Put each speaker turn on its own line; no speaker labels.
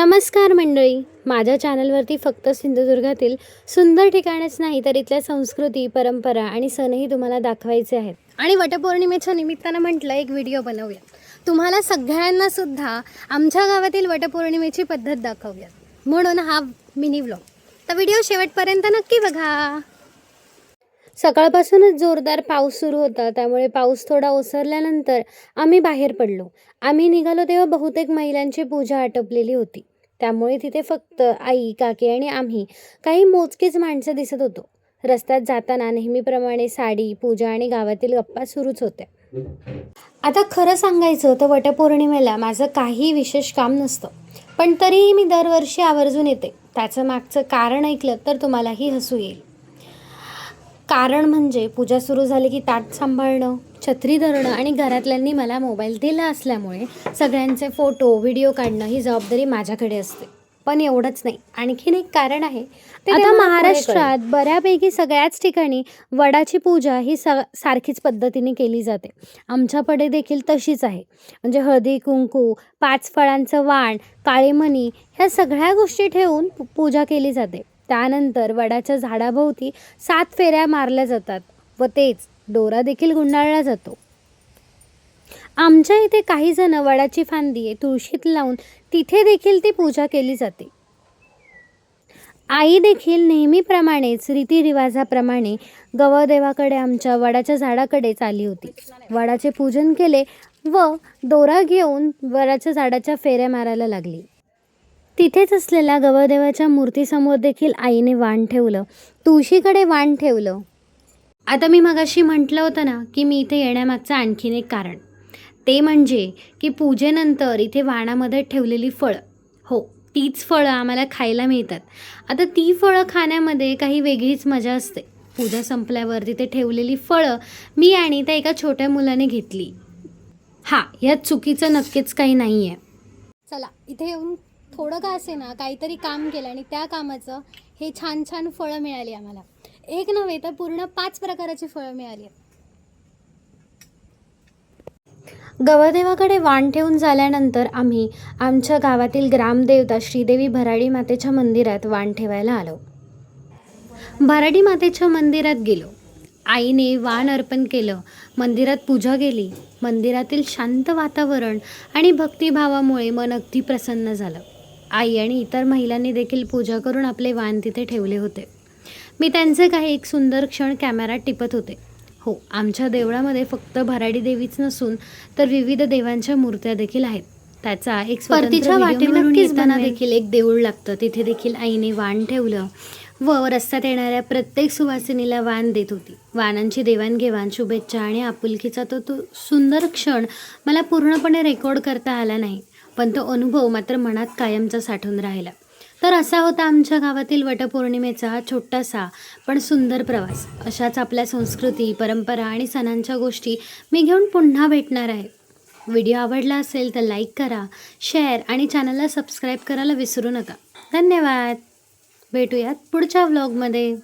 नमस्कार मंडळी, माझ्या चॅनलवरती फक्त सिंधुदुर्गातील सुंदर ठिकाणेच नाही तर इथल्या संस्कृती, परंपरा आणि सणही तुम्हाला दाखवायचे आहेत. आणि वटपौर्णिमेच्या निमित्तानं म्हटलं एक व्हिडिओ बनवूया. तुम्हाला सगळ्यांना सुद्धा आमच्या गावातील वटपौर्णिमेची पद्धत दाखवूया, म्हणून हा मिनी व्लॉग. तर व्हिडिओ शेवटपर्यंत नक्की बघा. सकाळपासूनच जोरदार पाऊस सुरू होता, त्यामुळे पाऊस थोडा ओसरल्यानंतर आम्ही बाहेर पडलो. आम्ही निघालो तेव्हा बहुतेक महिलांची पूजा आटोपलेली होती, त्यामुळे तिथे फक्त आई, काकी आणि आम्ही काही मोजकीच माणसं दिसत होतो. रस्त्यात जाताना नेहमीप्रमाणे साडी, पूजा आणि गावातील गप्पा सुरूच होत्या. आता खरं सांगायचं तर वटपौर्णिमेला माझं काही विशेष काम नसतं, पण तरीही मी दरवर्षी आवर्जून येते. त्याचं मागचं कारण ऐकलं तर तुम्हालाही हसू येईल. कारण म्हणजे पूजा सुरू झाली की ताट सांभाळणं, छत्री धरणं आणि घरातल्यांनी मला मोबाईल दिला असल्यामुळे सगळ्यांचे फोटो, व्हिडिओ काढणं ही जबाबदारी माझ्याकडे असते. पण एवढंच नाही, आणखीन एक कारण आहे. आता महाराष्ट्रात बऱ्यापैकी सगळ्याच ठिकाणी वडाची पूजा ही सारखीच पद्धतीने केली जाते. आमच्याकडे देखील तशीच आहे. म्हणजे हळदी कुंकू, 5 फळांचं वाण, काळे मणी ह्या सगळ्या गोष्टी ठेवून पूजा केली जाते. त्यानंतर वडाच्या झाडाभोवती 7 फेऱ्या मारल्या जातात व तेच दोरा देखील गुंडाळला जातो. आमच्या इथे काही जण वडाची फांदी तुळशीत लावून तिथे देखील ती पूजा केली जाते. आई देखील नेहमीप्रमाणेच रीतिरिवाजाप्रमाणे गवळदेवाकडे आमच्या वडाच्या झाडाकडेच आली होती. वडाचे पूजन केले व दोरा घेऊन वडाच्या झाडाच्या फेऱ्या मारायला लागली. तिथेच असलेल्या गवळदेवाच्या मूर्तीसमोर देखील आईने वाण ठेवलं, तुळशीकडे वाण ठेवलं. आता मी मगाशी म्हटलं होतं ना की मी इथे येण्यामागचं आणखीन एक कारण, ते म्हणजे की पूजेनंतर इथे वाणामध्ये ठेवलेली फळं, हो तीच फळं आम्हाला खायला मिळतात. आता ती फळं खाण्यामध्ये काही वेगळीच मजा असते. पूजा संपल्यावर तिथे ठेवलेली फळं मी आणि त्या एका छोट्या मुलाने घेतली. यात चुकीचं नक्कीच काही नाही आहे. चला, इथे येऊन थोडं का असे ना काहीतरी काम केलं आणि त्या कामाचं हे छान छान फळं मिळाली आम्हाला. एक नव्हे तर पूर्ण 5 प्रकाराची फळं मिळाली. गवळदेवाकडे वाण ठेवून झाल्यानंतर आम्ही आमच्या गावातील ग्रामदेवता श्रीदेवी भराडी मातेच्या मंदिरात वाण ठेवायला आलो. भराडी मातेच्या मंदिरात गेलो. आईने वाण अर्पण केलं, मंदिरात पूजा केली. मंदिरातील शांत वातावरण आणि भक्तिभावामुळे मन अगदी प्रसन्न झालं. आई आणि इतर महिलांनी देखील पूजा करून आपले वाण तिथे ठेवले होते. मी त्यांचे काही एक सुंदर क्षण कॅमेऱ्यात टिपत होते. हो, आमच्या देवळामध्ये फक्त भराडी देवीच नसून तर विविध देवांच्या मूर्त्या देखील आहेत. त्याचा एक परतीच्या वाटेवरून येताना देखील एक देऊळ लागतं, तिथे देखील आईने वाण ठेवलं व रस्त्यात येणाऱ्या प्रत्येक सुवासिनीला वाण देत होती. वाणांची देवाणघेवाण, शुभेच्छा आणि आपुलकीचा तो सुंदर क्षण मला पूर्णपणे रेकॉर्ड करता आला नाही, पण तो अनुभव मात्र मनात कायमचा साठून राहिला. तर असा होता आमच्या गावातील वटपौर्णिमेचा हा छोटासा पण सुंदर प्रवास. अशाच आपल्या संस्कृती, परंपरा आणि सणांच्या गोष्टी मी घेऊन पुन्हा भेटणार आहे. व्हिडिओ आवडला असेल तर लाईक करा, शेअर आणि चॅनलला सबस्क्राईब करायला विसरू नका. धन्यवाद. भेटूयात पुढच्या व्लॉगमध्ये.